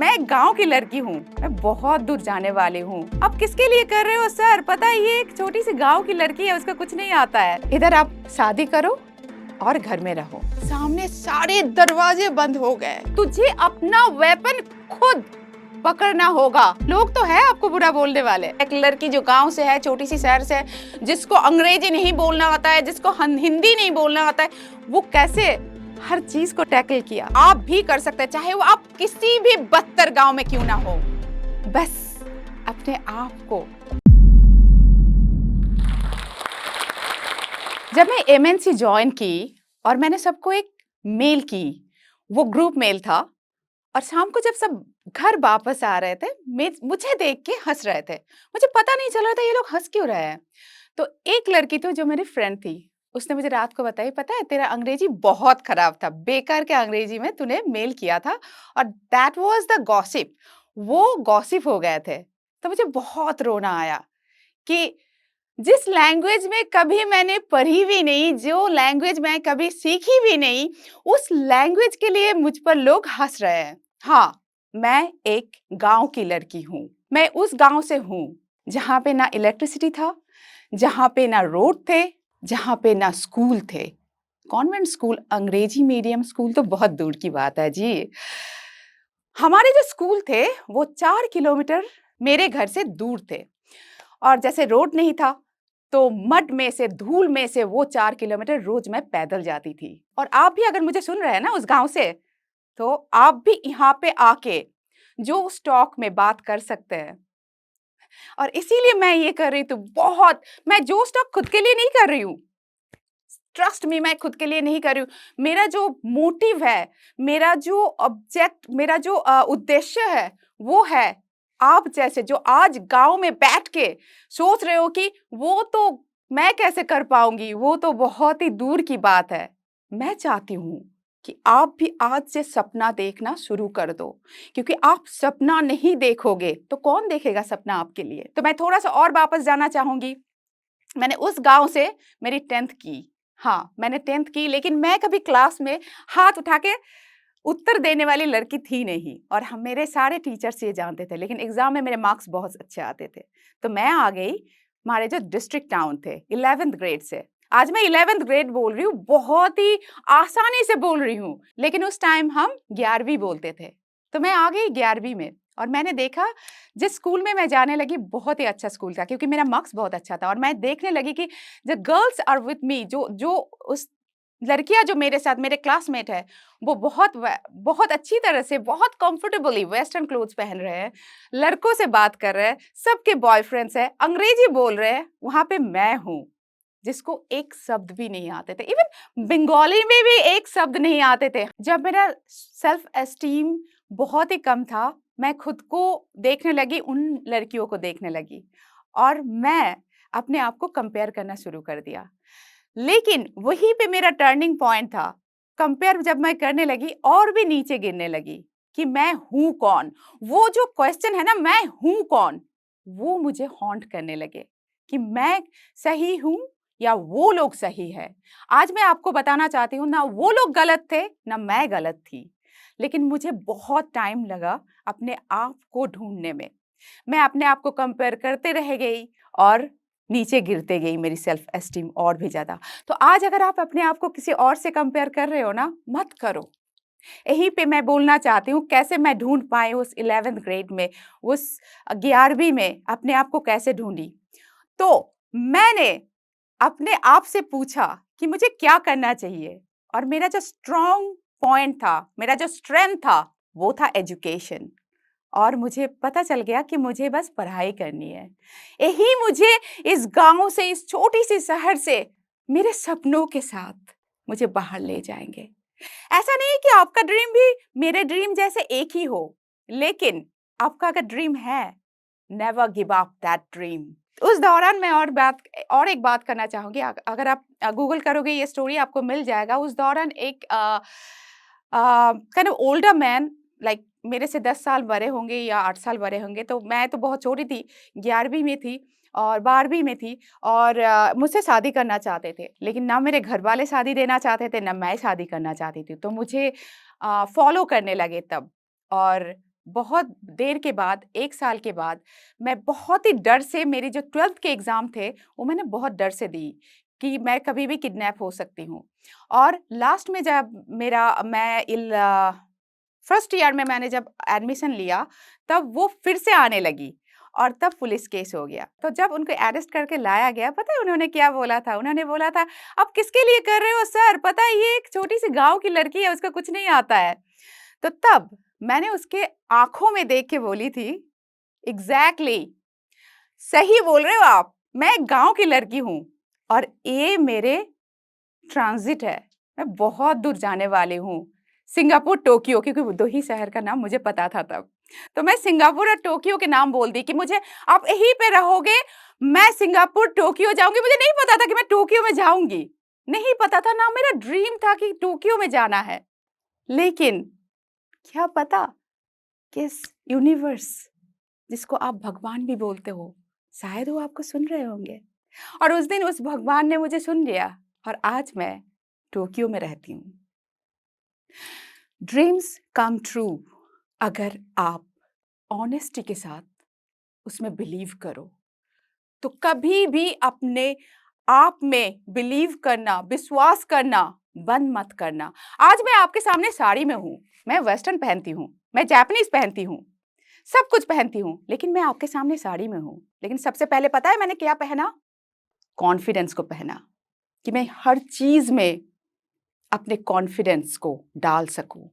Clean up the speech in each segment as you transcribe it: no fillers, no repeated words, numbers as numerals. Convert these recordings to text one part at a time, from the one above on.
मैं एक गांव की लड़की हूँ, मैं बहुत दूर जाने वाली हूँ। आप किसके लिए कर रहे हो सर? पता है ये एक छोटी सी गांव की लड़की है, उसका कुछ नहीं आता है। इधर आप शादी करो और घर में रहो। सामने सारे दरवाजे बंद हो गए। तुझे अपना वेपन खुद पकड़ना होगा। लोग तो है आपको बुरा बोलने वाले। एक लड़की जो गांव से है, छोटी सी शहर से, जिसको अंग्रेजी नहीं बोलना आता है, जिसको हिंदी नहीं बोलना आता है, वो कैसे हर चीज को टैकल किया। आप भी कर सकते हैं, चाहे वो आप किसी भी बदतर गांव में क्यों ना हो। बस अपने आप को। जब मैं एमएनसी ज्वाइन की और मैंने सबको एक मेल की, वो ग्रुप मेल था, और शाम को जब सब घर वापस आ रहे थे, मुझे देख के हंस रहे थे। मुझे पता नहीं चल रहा था ये लोग हंस क्यों रहे हैं। तो एक लड़की थी जो मेरी फ्रेंड थी, उसने मुझे रात को बताई, पता है तेरा अंग्रेजी बहुत खराब था, बेकार के अंग्रेजी में तूने मेल किया था, और दैट वाज द गॉसिप। वो गॉसिप हो गए थे। तो मुझे बहुत रोना आया कि जिस लैंग्वेज में कभी मैंने पढ़ी भी नहीं, जो लैंग्वेज मैं कभी सीखी भी नहीं, उस लैंग्वेज के लिए मुझ पर लोग हंस रहे हैं। हाँ, मैं एक गांव की लड़की हूँ। मैं उस गांव से हूँ जहाँ पे ना इलेक्ट्रिसिटी था, जहाँ पे ना रोड थे, जहाँ पे ना स्कूल थे। कॉन्वेंट स्कूल, अंग्रेजी मीडियम स्कूल तो बहुत दूर की बात है जी। हमारे जो स्कूल थे वो 4 किलोमीटर मेरे घर से दूर थे, और जैसे रोड नहीं था तो मड में से, धूल में से वो 4 किलोमीटर रोज मैं पैदल जाती थी। और आप भी अगर मुझे सुन रहे हैं ना उस गांव से, तो आप भी यहाँ पे आके जो स्टॉक में बात कर सकते हैं। और इसीलिए मैं ये कर रही थी बहुत। मैं जो स्टॉक खुद के लिए नहीं कर रही हूँ, ट्रस्ट मी, मैं खुद के लिए नहीं कर रही हूँ। मेरा जो मोटिव है, मेरा जो ऑब्जेक्ट, मेरा जो उद्देश्य है, वो है आप जैसे जो आज गांव में बैठ के सोच रहे हो कि वो तो मैं कैसे कर पाऊंगी, वो तो बहुत ही दूर की बात है। मैं चाहती हूँ कि आप भी आज से सपना देखना शुरू कर दो, क्योंकि आप सपना नहीं देखोगे तो कौन देखेगा सपना आपके लिए। तो मैं थोड़ा सा और वापस जाना चाहूंगी। मैंने उस गांव से मेरी 10th की। हाँ, मैंने 10th की, लेकिन मैं कभी क्लास में हाथ उठा के उत्तर देने वाली लड़की थी नहीं, और हम मेरे सारे टीचर्स ये जानते थे, लेकिन एग्जाम में मेरे मार्क्स बहुत अच्छे आते थे। तो मैं आ गई हमारे जो डिस्ट्रिक्ट टाउन थे 11th ग्रेड से। आज मैं 11th ग्रेड बोल रही हूँ, बहुत ही आसानी से बोल रही हूँ, लेकिन उस टाइम हम 11वीं बोलते थे। तो मैं आ गई 11वीं में, और मैंने देखा जिस स्कूल में मैं जाने लगी बहुत ही अच्छा स्कूल था, क्योंकि मेरा मार्क्स बहुत अच्छा था। और मैं देखने लगी कि the girls are with me, जो जो उस लड़कियां जो मेरे साथ, मेरे क्लासमेट है, वो बहुत अच्छी तरह से, बहुत कंफर्टेबली वेस्टर्न क्लोथ्स पहन रहे हैं, लड़कों से बात कर रहे हैं, सबके बॉयफ्रेंड्स हैं, अंग्रेजी बोल रहे हैं। वहां पे मैं हूँ जिसको एक शब्द भी नहीं आते थे, इवन बंगाली में भी एक शब्द नहीं आते थे। जब मेरा सेल्फ एस्टीम बहुत ही कम था, मैं खुद को देखने लगी, उन लड़कियों को देखने लगी, और मैं अपने आप को कंपेयर करना शुरू कर दिया। लेकिन वहीं पे मेरा टर्निंग पॉइंट था। कंपेयर जब मैं करने लगी और भी नीचे गिरने लगी कि मैं हूं कौन। वो जो क्वेश्चन है ना, मैं हूं कौन, वो मुझे हॉन्ट करने लगे कि मैं सही हूं या वो लोग सही है। आज मैं आपको बताना चाहती हूँ, ना वो लोग गलत थे ना मैं गलत थी, लेकिन मुझे बहुत टाइम लगा अपने आप को ढूंढने में। मैं अपने आप को कंपेयर करते रह गई और नीचे गिरते गई मेरी सेल्फ एस्टीम और भी ज्यादा। तो आज अगर आप अपने आप को किसी और से कंपेयर कर रहे हो ना, मत करो। यहीं पे मैं बोलना चाहती हूँ कैसे मैं ढूंढ पाई उस 11th ग्रेड में, उस 11वीं में अपने आप को कैसे ढूंढी। तो मैंने अपने आप से पूछा कि मुझे क्या करना चाहिए, और मेरा जो स्ट्रॉन्ग पॉइंट था, मेरा जो स्ट्रेंथ था, वो था एजुकेशन। और मुझे पता चल गया कि मुझे बस पढ़ाई करनी है। यही मुझे इस गांव से, इस छोटी सी शहर से, मेरे सपनों के साथ मुझे बाहर ले जाएंगे। ऐसा नहीं कि आपका ड्रीम भी मेरे ड्रीम जैसे एक ही हो, लेकिन आपका अगर ड्रीम है, never give up that dream. उस दौरान मैं और एक बात करना चाहूंगी। अगर आप गूगल करोगे ये स्टोरी आपको मिल जाएगा। उस दौरान एक kind of older man, like मेरे से 10 साल बड़े होंगे या 8 साल बड़े होंगे, तो मैं तो बहुत छोटी थी, 11वीं में थी और 12वीं में थी, और मुझसे शादी करना चाहते थे, लेकिन ना मेरे घर वाले शादी देना चाहते थे, ना मैं शादी करना चाहती थी। तो मुझे फॉलो करने लगे तब, और बहुत देर के बाद, 1 साल के बाद, मैं बहुत ही डर से मेरे जो 12th के एग्ज़ाम थे, वो मैंने बहुत डर से दी कि मैं कभी भी किडनैप हो सकती हूँ। और लास्ट में जब फर्स्ट ईयर में मैंने जब एडमिशन लिया, तब वो फिर से आने लगी और तब पुलिस केस हो गया। तो जब उनको अरेस्ट करके लाया गया, पता है उन्होंने क्या बोला था? उन्होंने बोला था, "आप किसके लिए कर रहे हो सर? पता है ये एक छोटी-सी गाँव की लड़की है, उसका कुछ नहीं आता है।" तो तब मैंने उसके आँखों में देख के बोली थी, "एग्ज़ैक्टली, सही बोल रहे हो आप, मैं गाँव की लड़की हूँ और ये मेरे ट्रांज़िट है, मैं बहुत दूर जाने वाली हूँ, सिंगापुर, टोक्यो।" क्योंकि वो 2 ही शहर का नाम मुझे पता था तब। तो मैं सिंगापुर और टोक्यो के नाम बोल दी कि मुझे आप यहीं पे रहोगे, मैं सिंगापुर, टोक्यो जाऊँगी। मुझे नहीं पता था कि मैं टोक्यो में जाऊँगी, नहीं पता था, ना मेरा ड्रीम था कि टोक्यो में जाना है। लेकिन क्या पता किस यूनिवर्स, जिसको आप भगवान भी बोलते हो, शायद वो आपको सुन रहे होंगे और उस दिन उस भगवान ने मुझे सुन लिया और आज मैं टोक्यो में रहती हूँ। ड्रीम्स कम ट्रू अगर आप ऑनेस्टी के साथ उसमें बिलीव करो, तो कभी भी अपने आप में बिलीव करना, विश्वास करना बंद मत करना। आज मैं आपके सामने साड़ी में हूँ, मैं वेस्टर्न पहनती हूँ, मैं जापानीज़ पहनती हूँ, सब कुछ पहनती हूँ, लेकिन मैं आपके सामने साड़ी में हूँ। लेकिन सबसे पहले पता है मैंने क्या पहना? कॉन्फिडेंस को पहना कि मैं हर चीज़ में अपने कॉन्फिडेंस को डाल सकूं।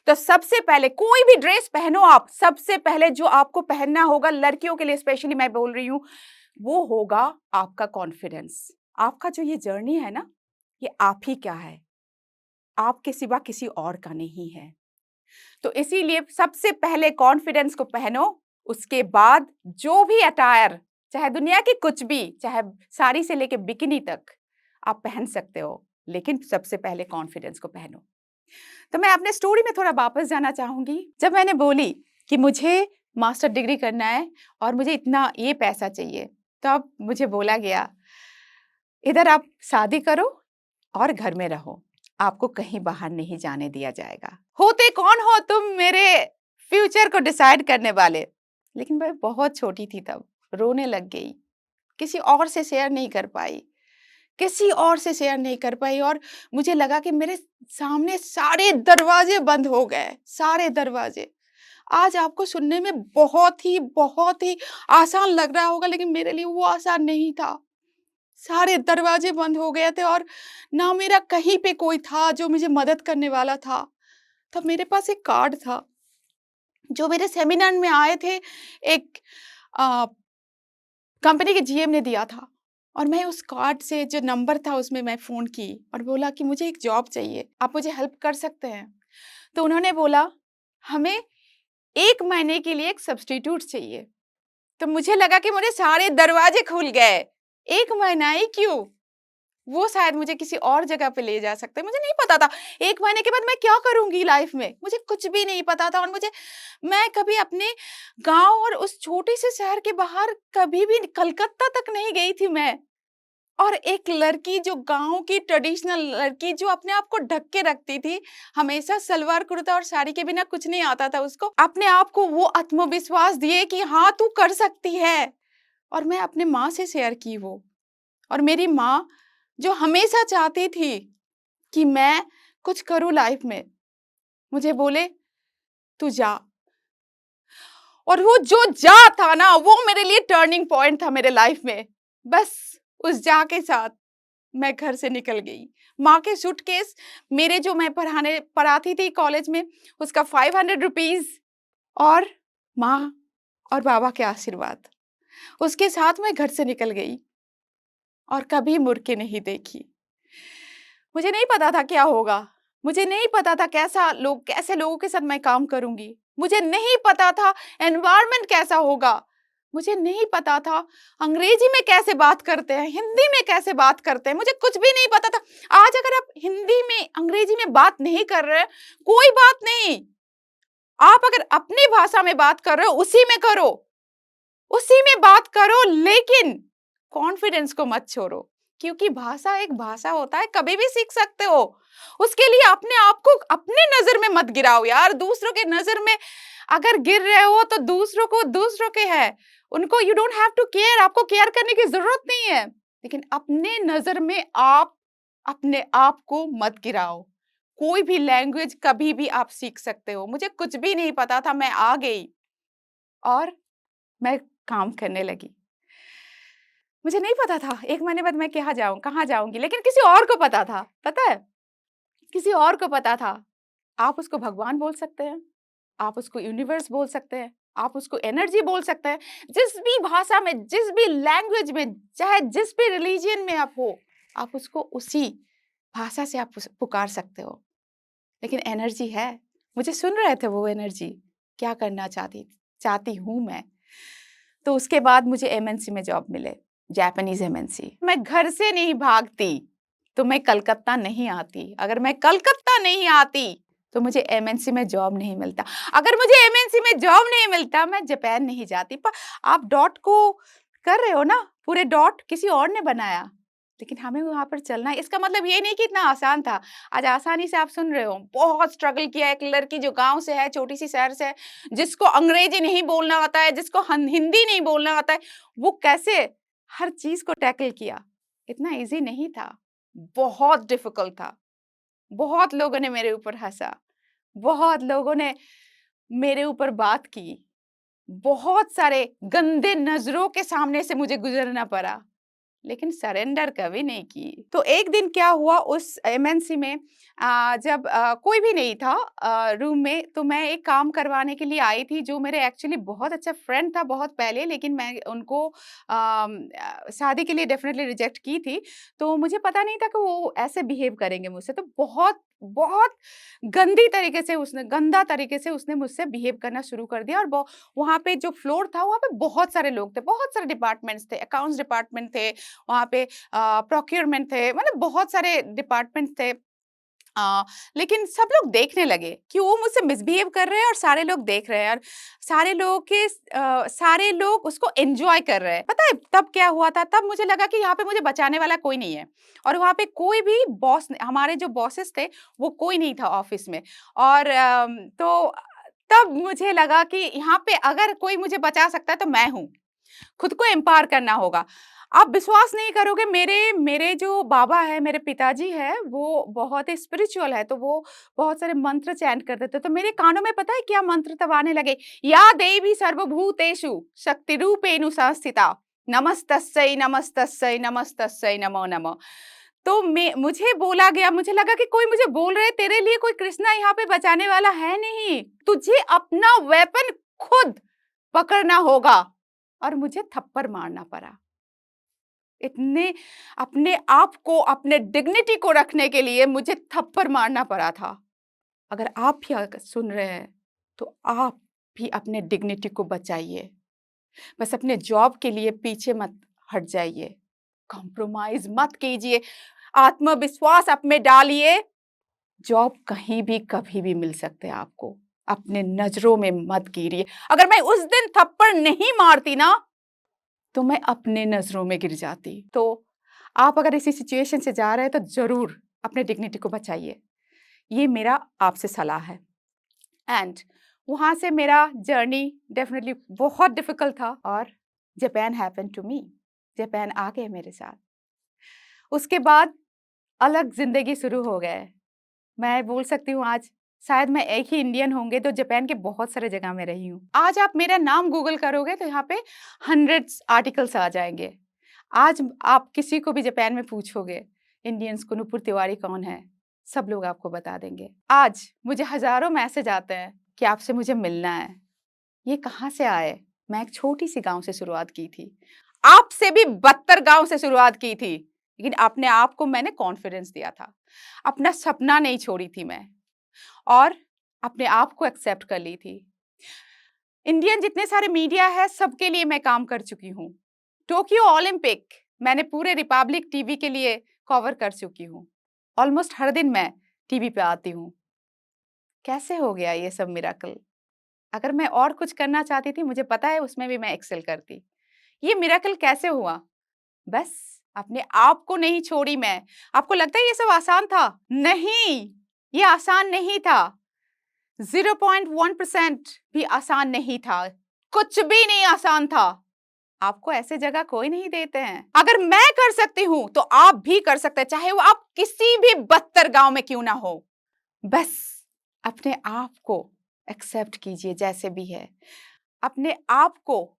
तो सबसे पहले कोई भी ड्रेस पहनो आप, सबसे पहले जो आपको पहनना होगा, लड़कियों के लिए स्पेशली मैं बोल रही हूँ, वो होगा आपका कॉन्फिडेंस। आपका जो ये जर्नी है ना, ये आप ही का है, आपके सिवा किसी और का नहीं है। तो इसीलिए सबसे पहले कॉन्फिडेंस को पहनो, उसके बाद जो भी अटायर, चाहे दुनिया की कुछ भी, चाहे साड़ी से लेके बिकिनी तक आप पहन सकते हो, लेकिन सबसे पहले कॉन्फिडेंस को पहनो। तो मैं अपने स्टोरी में थोड़ा वापस जाना चाहूँगी। जब मैंने बोली कि मुझे मास्टर डिग्री करना है और मुझे इतना ये पैसा चाहिए, तब मुझे बोला गया, "इधर आप शादी करो और घर में रहो, आपको कहीं बाहर नहीं जाने दिया जाएगा। होते कौन हो तुम मेरे फ्यूचर को डिसाइड करने वाले?" लेकिन मैं बहुत छोटी थी तब, रोने लग गई, किसी और से शेयर नहीं कर पाई, किसी और से शेयर नहीं कर पाई और मुझे लगा कि मेरे सामने सारे दरवाजे बंद हो गए, सारे दरवाजे। आज आपको सुनने में बहुत ही आसान लग रहा होगा, लेकिन मेरे लिए वो आसान नहीं था। सारे दरवाजे बंद हो गए थे और ना मेरा कहीं पे कोई था जो मुझे मदद करने वाला था। तब मेरे पास एक कार्ड था, जो मेरे सेमिनार में आए थे, एक अ, कंपनी के जीएम ने दिया था और मैं उस कार्ड से जो नंबर था उसमें मैं फ़ोन की और बोला कि मुझे एक जॉब चाहिए, आप मुझे हेल्प कर सकते हैं? तो उन्होंने बोला, "हमें 1 महीने के लिए एक सब्स्टिट्यूट चाहिए।" तो मुझे लगा कि मुझे सारे दरवाजे खुल गए। 1 महीना ही क्यों? वो शायद मुझे किसी और जगह पे ले जा सकते हैं। मुझे नहीं पता था 1 महीने के बाद मैं क्या करूँगी लाइफ़ में? मुझे कुछ भी नहीं पता था और मैं कभी अपने गाँव और उस छोटे से शहर के बाहर कभी भी कलकत्ता तक नहीं गई थी मैं। और एक लड़की जो गाँव की ट्रेडिशनल लड़की जो अपने आप को ढक के रखती थी, हमेशा सलवार कुर्ता और साड़ी के बिना कुछ नहीं आता था उसको। अपने आप को वो आत्मविश्वास दिए कि हाँ, तू कर सकती है। और मैं अपने माँ से शेयर की वो। और मेरी माँ जो हमेशा चाहती थी कि मैं कुछ करूँ लाइफ में, मुझे बोले, "तू जा।" और वो जो जा था ना, वो मेरे लिए टर्निंग पॉइंट था मेरे लाइफ में। बस उस जा के साथ मैं घर से निकल गई। माँ के सूटकेस, मेरे जो मैं पढ़ाती थी कॉलेज में, उसका ₹500 और माँ और बाबा के आशीर्वाद। उसके साथ मैं घर से निकल गई और कभी मुड़ के नहीं देखी। मुझे नहीं पता था क्या होगा, मुझे नहीं पता था कैसे लोगों के साथ मैं काम करूँगी। मुझे नहीं पता था एनवायरनमेंट कैसा होगा। मुझे नहीं पता था अंग्रेजी में कैसे बात करते हैं, हिंदी में कैसे बात करते हैं, मुझे कुछ भी नहीं पता था। आज अगर आप हिंदी में, अंग्रेजी में बात नहीं कर रहे हैं, कोई बात नहीं। आप अगर अपनी भाषा में बात कर रहे हो, उसी में करो, उसी में बात करो, लेकिन कॉन्फिडेंस को मत छोड़ो। क्योंकि भाषा एक भाषा होता है, कभी भी सीख सकते हो। उसके लिए अपने आप को अपने नजर में मत गिराओ यार, दूसरों के नजर में अगर गिर रहे हो तो दूसरों के है, उनको you don't have to care, आपको केयर करने की ज़रूरत नहीं है। लेकिन अपने नज़र में आप अपने आप को मत गिराओ। कोई भी लैंग्वेज कभी भी आप सीख सकते हो। मुझे कुछ भी नहीं पता था, मैं आ गई और मैं काम करने लगी। मुझे नहीं पता था 1 महीने बाद मैं कहाँ जाऊँगी, लेकिन किसी और को पता था, पता है? किसी और को पता था। आप उसको भगवान बोल सकते हैं, आप उसको यूनिवर्स बोल सकते हैं, आप उसको एनर्जी बोल सकते हैं। जिस भी भाषा में, जिस भी लैंग्वेज में, चाहे जिस भी रिलीजन में आप हो, आप उसको उसी भाषा से आप पुकार सकते हो। लेकिन एनर्जी है। मुझे सुन रहे थे वो एनर्जी, क्या करना चाहती हूँ मैं। तो उसके बाद मुझे एमएनसी में जॉब मिले, जापानीज़ एमएनसी। मैं घर से नहीं भागती, तो मैं कलकत्ता नहीं आती। अगर मैं कलकत्ता नहीं आती, तो मुझे एमएनसी में जॉब नहीं मिलता। अगर मुझे एमएनसी में जॉब नहीं मिलता, मैं जापान नहीं जाती। पर आप डॉट को कर रहे हो ना, पूरे डॉट किसी और ने बनाया। लेकिन हमें वहाँ पर चलना है। इसका मतलब ये नहीं कि इतना आसान था। आज आसानी से आप सुन रहे हो। बहुत स्ट्रगल किया है एक लड़की जो गाँव से है, छोटी-सी शहर से है, जिसको अंग्रेजी नहीं बोलना आता है, जिसको हिंदी नहीं बोलना आता है, वो कैसे हर चीज़ को टैकल किया। इतना ईज़ी नहीं था, बहुत डिफ़िकल्ट था। बहुत लोगों ने मेरे ऊपर हँसा, बहुत लोगों ने मेरे ऊपर बात की, बहुत सारे गंदे नज़रों के सामने से मुझे गुज़रना पड़ा। लेकिन सरेंडर कभी नहीं की। तो एक दिन क्या हुआ उस एमएनसी में, जब कोई भी नहीं था रूम में, तो मैं एक काम करवाने के लिए आई थी जो मेरे एक्चुअली बहुत अच्छा फ्रेंड था बहुत पहले, लेकिन मैं उनको शादी के लिए डेफ़िनेटली रिजेक्ट की थी। तो मुझे पता नहीं था कि वो ऐसे बिहेव करेंगे मुझसे। तो बहुत बहुत गंदा तरीके से उसने मुझसे बिहेव करना शुरू कर दिया। और वहाँ पे जो फ्लोर था, वहाँ पे बहुत सारे लोग थे, बहुत सारे डिपार्टमेंट्स थे, अकाउंट्स डिपार्टमेंट थे, वहाँ पे प्रोक्योरमेंट थे, मतलब बहुत सारे डिपार्टमेंट थे। अ, लेकिन सब लोग देखने लगे कि वो मुझसे मिसबिहेव कर रहे हैं और सारे लोग देख रहे हैं, और सारे लोग उसको एन्जॉय कर रहे हैं। पता है तब क्या हुआ था? तब मुझे लगा कि यहाँ पे मुझे बचाने वाला कोई नहीं है, और वहाँ पे कोई भी हमारे जो बॉसेस थे, वो कोई नहीं था ऑफ़िस में। और तो तब मुझे लगा कि यहाँ पे अगर कोई मुझे बचा सकता है तो मैं हूँ। खुद को एम्पावर करना होगा। आप विश्वास नहीं करोगे, मेरे मेरे जो बाबा हैं, मेरे पिताजी हैं, वो बहुत ही स्पिरिचुअल है, तो वो बहुत सारे मंत्र चैंट करते थे। तो मेरे कानों में पता है क्या मंत्र तब आने लगे? या देवी सर्वभूतेषु शक्तिरूपेण संस्थिता, नमस्तस्यै नमस्तस्यै नमस्तस्यै नमो नमः। तो मुझे बोला गया, मुझे लगा कि कोई मुझे बोल रहे, तेरे लिए कोई कृष्णा यहाँ पे बचाने वाला है नहीं। तुझे अपना वेपन खुद पकड़ना होगा। और मुझे थप्पड़ मारना पड़ा। इतने अपने आप को, अपने डिग्निटी को रखने के लिए मुझे थप्पड़ मारना पड़ा था। अगर आप भी अगर सुन रहे हैं, तो आप भी अपने डिग्निटी को बचाइए। बस अपने जॉब के लिए पीछे मत हट जाइए। कॉम्प्रोमाइज़ मत कीजिए। आत्मविश्वास आप में डालिए। जॉब कहीं भी, कभी भी मिल सकते हैं आपको। अपने नज़रों में मत गिरिए। अगर मैं उस दिन थप्पड़ नहीं मारती ना, तो मैं अपने नज़रों में गिर जाती। तो आप अगर इसी सिचुएशन से जा रहे हैं, तो ज़रूर अपने डिग्निटी को बचाइए। ये मेरा आपसे सलाह है। एंड वहाँ से मेरा जर्नी डेफ़िनिटली बहुत डिफ़िकल्ट था, और Japan happened to me. Japan आ गए मेरे साथ। उसके बाद अलग ज़िंदगी शुरू हो गए। मैं बोल सकती हूँ आज शायद मैं एक ही इंडियन होंगे तो जापान के बहुत सारे जगह में रही हूँ। आज आप मेरा नाम गूगल करोगे तो यहाँ पे हंड्रेड्स आर्टिकल्स आ जाएँगे। आज आप किसी को भी जापान में पूछोगे, इंडियंस को नुपुर तिवारी कौन है? सब लोग आपको बता देंगे। आज मुझे हज़ारों मैसेज आते हैं कि आपसे मुझे मिलना है। ये कहाँ से आए? मैं एक छोटी-सी गाँव से शुरुआत की थी। आपसे भी बदतर गाँव से शुरुआत की थी, लेकिन अपने आप को मैंने कॉन्फिडेंस दिया था। अपना सपना नहीं छोड़ी थी मैं, और अपने आप को एक्सेप्ट कर ली थी। इंडियन जितने सारे मीडिया है, सबके लिए मैं काम कर चुकी हूँ। टोक्यो ओलंपिक मैंने पूरे रिपब्लिक टीवी के लिए कवर कर चुकी हूँ। ऑलमोस्ट हर दिन मैं टीवी पे आती हूँ। कैसे हो गया ये सब मिरेकल? अगर मैं और कुछ करना चाहती थी, मुझे पता है उसमें भी मैं एक्सेल करती। ये मिरेकल कैसे हुआ? बस अपने आप को नहीं छोड़ी मैं। आपको लगता है ये सब आसान था? नहीं, ये आसान नहीं था। 0.1% भी आसान नहीं था, कुछ भी नहीं आसान था। आपको ऐसे जगह कोई नहीं देते हैं। अगर मैं कर सकती हूं तो आप भी कर सकते हैं, चाहे वो आप किसी भी बदतर गांव में क्यों ना हो। बस अपने आप को एक्सेप्ट कीजिए जैसे भी है। अपने आप को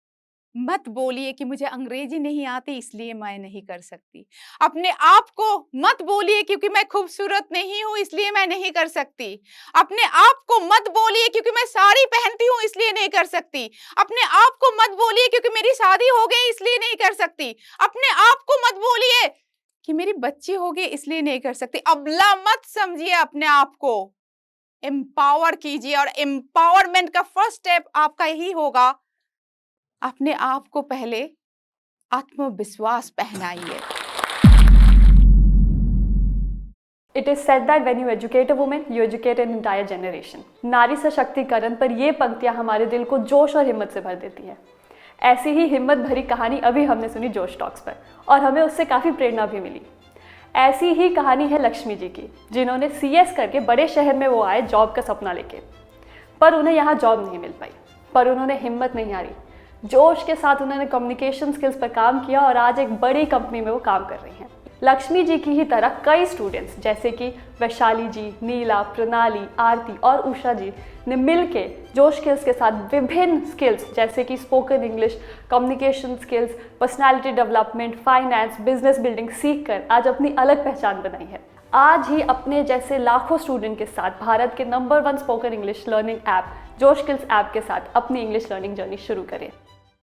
मत बोलिए कि मुझे अंग्रेजी नहीं आती इसलिए मैं नहीं कर सकती। अपने आप को मत बोलिए क्योंकि मैं खूबसूरत नहीं हूं इसलिए मैं नहीं कर सकती। अपने आप को मत बोलिए क्योंकि मैं साड़ी पहनती हूं इसलिए नहीं कर सकती। अपने आप को मत बोलिए क्योंकि मेरी शादी हो गई इसलिए नहीं कर सकती। अपने आप को मत बोलिए कि मेरी बच्ची हो गई इसलिए नहीं कर सकती। अबला मत समझिए अपने आप को, एम्पावर कीजिए। और एम्पावरमेंट का फर्स्ट स्टेप आपका यही होगा, अपने आप को पहले आत्मविश्वास पहनाइए। It is said that when you educate a woman, you educate an entire generation. नारी सशक्तिकरण पर ये पंक्तियां हमारे दिल को जोश और हिम्मत से भर देती हैं। ऐसी ही हिम्मत भरी कहानी अभी हमने सुनी जोश टॉक्स पर, और हमें उससे काफ़ी प्रेरणा भी मिली। ऐसी ही कहानी है लक्ष्मी जी की, जिन्होंने CS करके बड़े शहर में वो आए जॉब का सपना लेके, पर उन्हें यहाँ जॉब नहीं मिल पाई। पर उन्होंने हिम्मत नहीं हारी, जोश के साथ उन्होंने कम्युनिकेशन स्किल्स पर काम किया और आज एक बड़ी कंपनी में वो काम कर रही हैं। लक्ष्मी जी की ही तरह कई स्टूडेंट्स जैसे कि वैशाली जी, नीला, प्रणाली, आरती और उषा जी ने मिलके जोश स्किल्स के साथ विभिन्न स्किल्स जैसे कि spoken English, communication skills, personality development, finance, business building सीख कर आज अपनी अलग पहचान बनाई है। आज ही अपने जैसे लाखों स्टूडेंट के साथ भारत के number 1 spoken English learning app जोश स्किल्स ऐप के साथ अपनी इंग्लिश लर्निंग जर्नी शुरू करें।